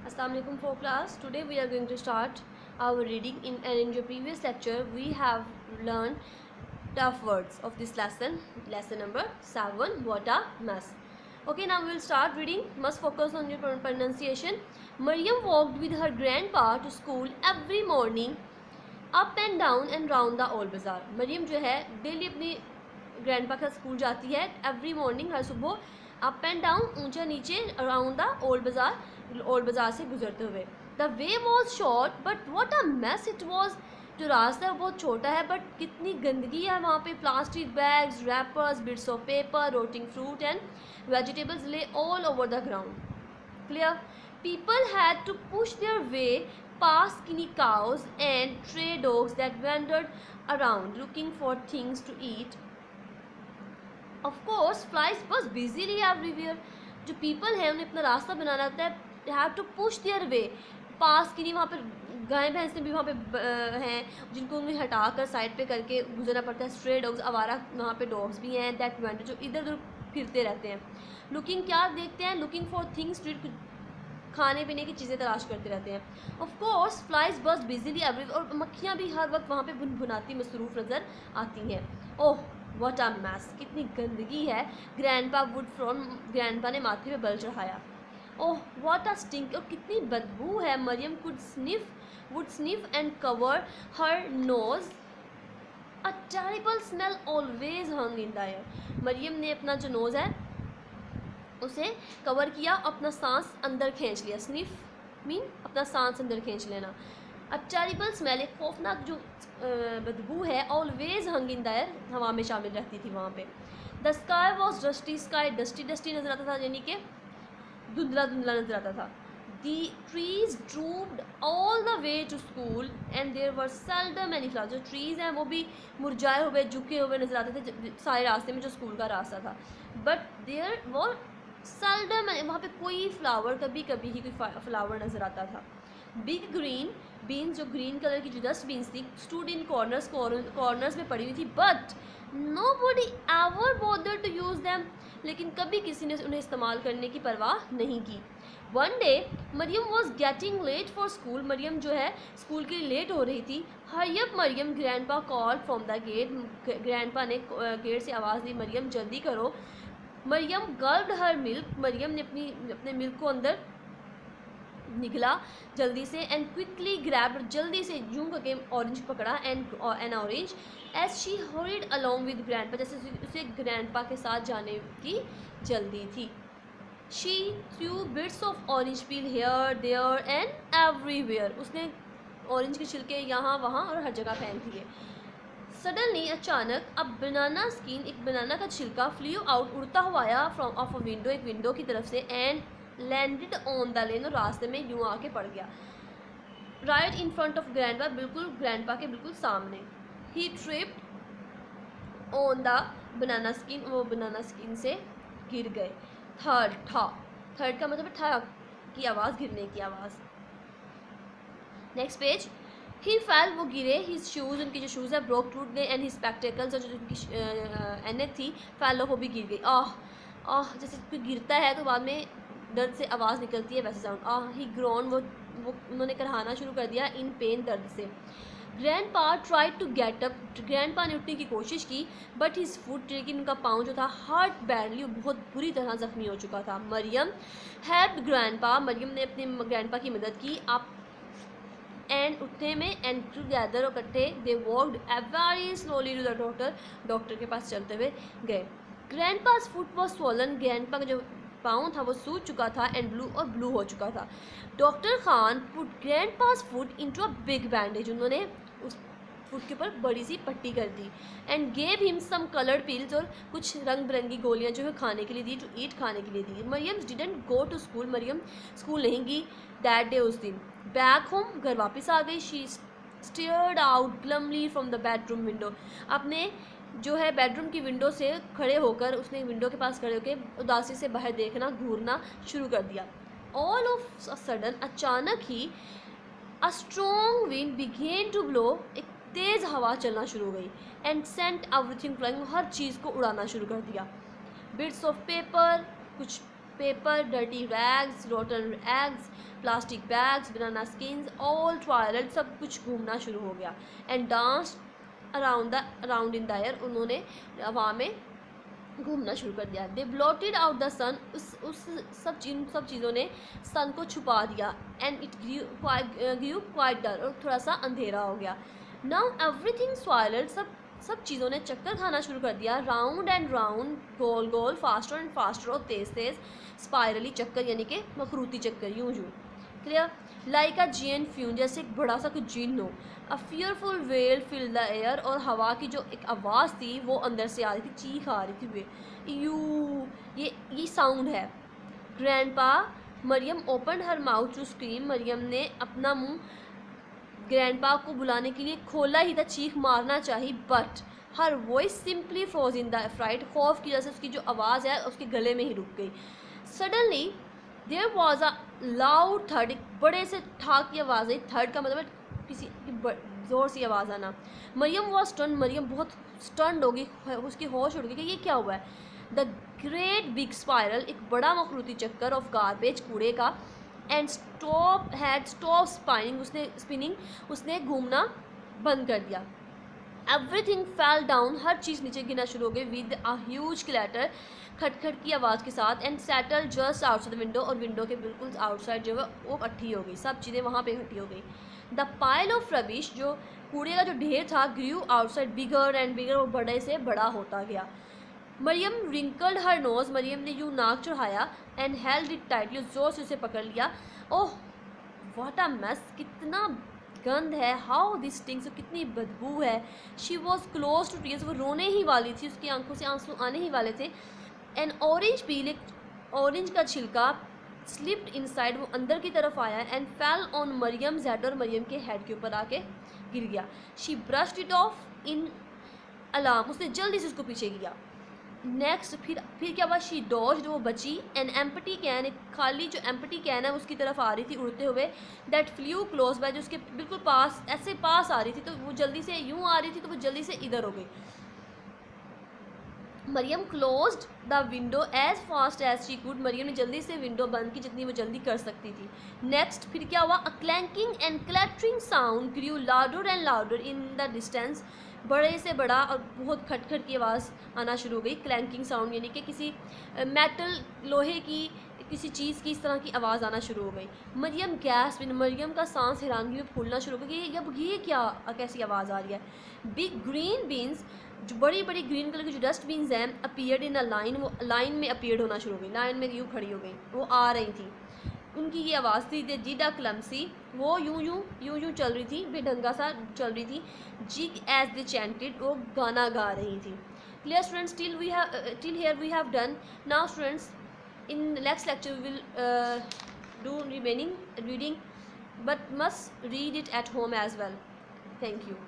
Assalamu alaikum for class. Today we are going to start our reading and in your previous lecture we have learned tough words of this lesson number 7, what a mess. Okay, now we will start reading. Must focus on your pronunciation. Maryam walked with her grandpa to school every morning up and down and round the old bazaar. Maryam जो है daily अपनी grandpa का school जाती है every morning, हर सुबह up and down, ऊंचा नीचे, around the old बाजार से गुजरते हुए. The way was short but what a mess it was. जो रास्ता है वो बहुत छोटा है बट कितनी गंदगी है वहाँ पे. Plastic bags, wrappers, bits of paper, rotting fruit and vegetables lay all over the ground. Clear? People had to push their way past skinny cows and stray dogs that wandered around looking for things to eat. Of course, flies was busily everywhere. जो people हैं उन्हें अपना रास्ता बनाना होता है. They have to push their way past skinny, वहाँ पर गाय भैंसें भी वहाँ पे हैं जिनको उन्हें हटा कर साइड पे करके गुजरना पड़ता है. स्ट्रे डॉग्स, आवारा वहाँ पे डॉग्स भी हैं. दैट वेंडर, जो इधर उधर फिरते रहते हैं. लुकिंग, क्या देखते हैं? Looking for things to eat, खाने पीने की चीज़ें तलाश करते रहते हैं. ऑफ कोर्स फ्लाइज बस बिजीली एवरीवेयर, और मक्खियाँ भी हर वक्त वहाँ पे भुनभुनाती मसरूफ़ नज़र आती हैं. ओह व्हाट अ मैस, कितनी गंदगी है. ग्रैंडपा ने माथे पे बल चढ़ाया. ओह व्हाट अ स्टिंक, और कितनी बदबू है. Mariam would sniff and cover her nose. A terrible smell always hung in the air. Mariam ने अपना जो नोज़ है उसे कवर किया, अपना सांस अंदर खींच लिया. स्निफ मीन अपना सांस अंदर खींच लेना. अ टेरिबल स्मेल, एक खौफनाक जो बदबू है, always hung in the air, हवा में शामिल रहती थी वहाँ पे. The sky was dusty, sky dusty नज़र आता था, यानी कि धुंधला नज़र आता था. The trees drooped all the way to school and there were seldom any flowers. जो trees हैं वो भी मुरझाए हुए, झुके हुए नज़र आते थे सारे रास्ते में, जो स्कूल का रास्ता था. But there were seldom, वहाँ पे कोई फ्लावर, कभी कभी ही कोई फ्लावर नज़र आता था. बिग ग्रीन बीन्स, जो ग्रीन कलर की जो डस्टबीन्स थी, स्टूड इन कॉर्नर्स में पड़ी हुई थी. But nobody ever bothered to use them, लेकिन कभी किसी ने उन्हें इस्तेमाल करने की परवाह नहीं की. One day Mariam was getting late for school. Mariam जो है स्कूल के लिए लेट हो रही थी. Hurry up Mariam, grandpa called from the gate. Grandpa ने गेट से आवाज़ दी, मरियम जल्दी करो. Mariam gulped her milk. Mariam ने अपने मिल्क को अंदर निगला जल्दी से. एंड क्विकली ग्रैब्ड, जल्दी से यूं करके ऑरेंज पकड़ा. An orange as she hurried along with grandpa, जैसे उसे ग्रैंडपा के साथ जाने की जल्दी थी. She threw bits of orange peel here there and everywhere. उसने ऑरेंज के छिलके यहाँ वहाँ और हर जगह फेंक दिए. सडनली, अचानक, अब बनाना स्किन, एक बनाना का छिलका, फ्लू आउट, उड़ता हुआ आया फ्रॉम ऑफ अ विंडो, एक विंडो की तरफ से. And landed on the lane, और रास्ते में यूँ आके पड़ गया. Right in front of grandpa, बिल्कुल ग्रैंडपा के बिल्कुल सामने. He tripped on the banana skin, वो बनाना स्किन से गिर गए. थर्ड का मतलब था की आवाज़, गिरने की आवाज़. Next page. ही फेल, वो गिरे. हिज शूज़, उनके जो शूज़ है, ब्रोक, टूट गए. एंड हिज स्पेक्टेकल्स, और जो उनकी ऐनक थी, फेल, वो भी गिर गई. आह जैसे कोई गिरता है तो बाद में दर्द से आवाज़ निकलती है, वैसे साउंड. ही ग्रोन, वो उन्होंने करहाना शुरू कर दिया. इन पेन, दर्द से. Grandpa tried to get up, grandpa ने उठने की कोशिश की. बट हिज फुट, लेकिन उनका पाँव जो था हर्ट बैडली, बहुत बुरी तरह ज़ख्मी हो चुका था. मरियम हेल्प्ड ग्रैंडपा, मरियम ने अपने ग्रैंडपा की मदद की. आप एंड उठने में. एंड टुगेदर, इकट्ठे, they walked very slowly to the doctor के पास चलते हुए गए. Grandpa's foot was swollen, grandpa का जो पाँव था वो सूज चुका था. एंड ब्लू हो चुका था. Doctor Khan put grandpa's foot into a big bandage, उन्होंने उस फुट के ऊपर बड़ी सी पट्टी कर दी. And gave him some coloured pills, और कुछ रंग बिरंगी गोलियां जो है खाने के लिए दी, टू ईट, खाने के लिए दी. Mariam didn't go to school, Mariam school नहीं गई दैट डे, उस दिन. बैक होम, घर वापस आ गई. She stared out glumly from the bedroom window, अपने जो है बेडरूम की विंडो से खड़े होकर, उसने विंडो के पास खड़े होकर उदासी से बाहर देखना, घूरना शुरू कर दिया. ऑल ऑफ अ सडन, अचानक ही, a strong wind began to blow, एक तेज़ हवा चलना शुरू हो गई. एंड सेंट एवरीथिंग फ्लाइंग, हर चीज़ को उड़ाना शुरू कर दिया. बिट्स ऑफ पेपर, कुछ paper, dirty rags, rotten eggs, plastic bags, banana skins, all twilight, सब कुछ घूमना शुरू हो गया. And danced around in the air, उन्होंने हवा में घूमना शुरू कर दिया. दे ब्लॉटेड आउट द सन, उस सब चीज़ों ने सन को छुपा दिया. And it grew quite dark, और थोड़ा सा अंधेरा हो गया. नाउ एवरीथिंग स्वाइलड, सब चीज़ों ने चक्कर खाना शुरू कर दिया. Round and round, goal goal, faster and faster, और तेज तेज, स्पायरली चक्कर यानी कि मखरूती चक्कर, यूं यूं. क्लियर. लाइक अ जिन फ्यून, जैसे एक बड़ा सा कुछ जिन हो. A fearful wail fill the air, और हवा की जो एक आवाज़ थी वो अंदर से आ रही थी, चीख आ रही थी वे, यू, ये साउंड है. Grandpa, Mariam open her mouth to scream, Mariam ने अपना मुंह ग्रैंडपा को बुलाने के लिए खोला ही था, चीख मारना चाहिए. But her voice simply froze in the fright, खौफ की वजह से उसकी जो आवाज़ है उसके गले में ही रुक गई. Suddenly there was a loud थर्ड, एक बड़े से ठाक की आवाज़ आई. थर्ड का मतलब किसी ज़ोर सी आवाज़ आना. मरियम वॉज स्टन, मरियम बहुत स्टंड होगी, उसकी होश उड़ गई कि ये क्या हुआ है. द ग्रेट बिग स्पायरल, एक बड़ा मखरूती चक्कर ऑफ गार्बेज, कूड़े का. एंड स्टॉप स्पिनिंग, उसने घूमना बंद कर दिया. एवरीथिंग फेल डाउन, हर चीज़ नीचे गिरना शुरू हो गई. विद अ ह्यूज क्लैटर, खटखट की आवाज़ के साथ. And settle just outside the window, और विंडो के बिल्कुल आउटसाइड जो है वो इकट्ठी हो गई, सब चीज़ें वहाँ पे इकट्ठी हो गई. द पाइल ऑफ रबिश, जो कूड़े का जो ढेर था, ग्रू आउटसाइड बिगर एंड बिगर, वो बड़े से बड़ा होता गया. Mariam wrinkled her nose, Mariam ने यूँ नाक चढ़ाया. एंड हेल्ड इट टाइटली, जोर से उसे पकड़ लिया. ओह व्हाट अ मेस, कितना गंद है. हाउ दिस स्टिंग्स, कितनी बदबू है. She was close to tears, वो रोने ही वाली थी, उसकी आंखों से आंसू आने ही वाले थे. एन ऑरेंज पील, एक ऑरेंज का छिलका, स्लिप्ड इनसाइड, वो अंदर की तरफ आया. And fell on Mariam's head, और मरियम के हेड के ऊपर आके गिर गया. She brushed it of in alarm, उसने जल्दी से उसको पीछे किया. नेक्स्ट फिर क्या हुआ. शी डॉज्ड, वो बची. एन एम्प्टी कैन, एक खाली जो एम्प्टी कैन है उसकी तरफ आ रही थी उड़ते हुए. दैट फ्लू क्लोज बाय, जो उसके बिल्कुल पास, ऐसे पास आ रही थी, तो वो जल्दी से यूँ आ रही थी, तो वो जल्दी से इधर हो गई. Mariam closed the window as fast as she could, Mariam ने जल्दी से विंडो बंद की जितनी वो जल्दी कर सकती थी. नेक्स्ट फिर क्या हुआ. A clanking and clattering sound grew louder and louder in the distance, बड़े से बड़ा और बहुत खटखट की आवाज़ आना शुरू हो गई. क्लैंकिंग साउंड यानी कि किसी मेटल, लोहे की किसी चीज़ की इस तरह की आवाज़ आना शुरू हो गई. मरियम गैस, मरियम का सांस हैरानगी में फूलना शुरू हो गया. ये क्या कैसी आवाज़ आ रही है. बिग ग्रीन बीन्स, जो बड़ी बड़ी ग्रीन कलर की जो डस्टबिन्स हैं, अपीयर्ड इन अ लाइन, वो लाइन में अपीयर्ड होना शुरू हो गई, लाइन में यूँ खड़ी हो गई, वो आ रही थी. उनकी ये आवाज़ थी. दे डिड अ क्लम्सी, वो यूँ चल रही थी, बेढंगा सा चल रही थी. जिग एज दे चैंटेड, वो गाना गा रही थी. Clear students, till here we have done. Now students, in next lecture we will do remaining reading, but must read it at home as well. Thank you.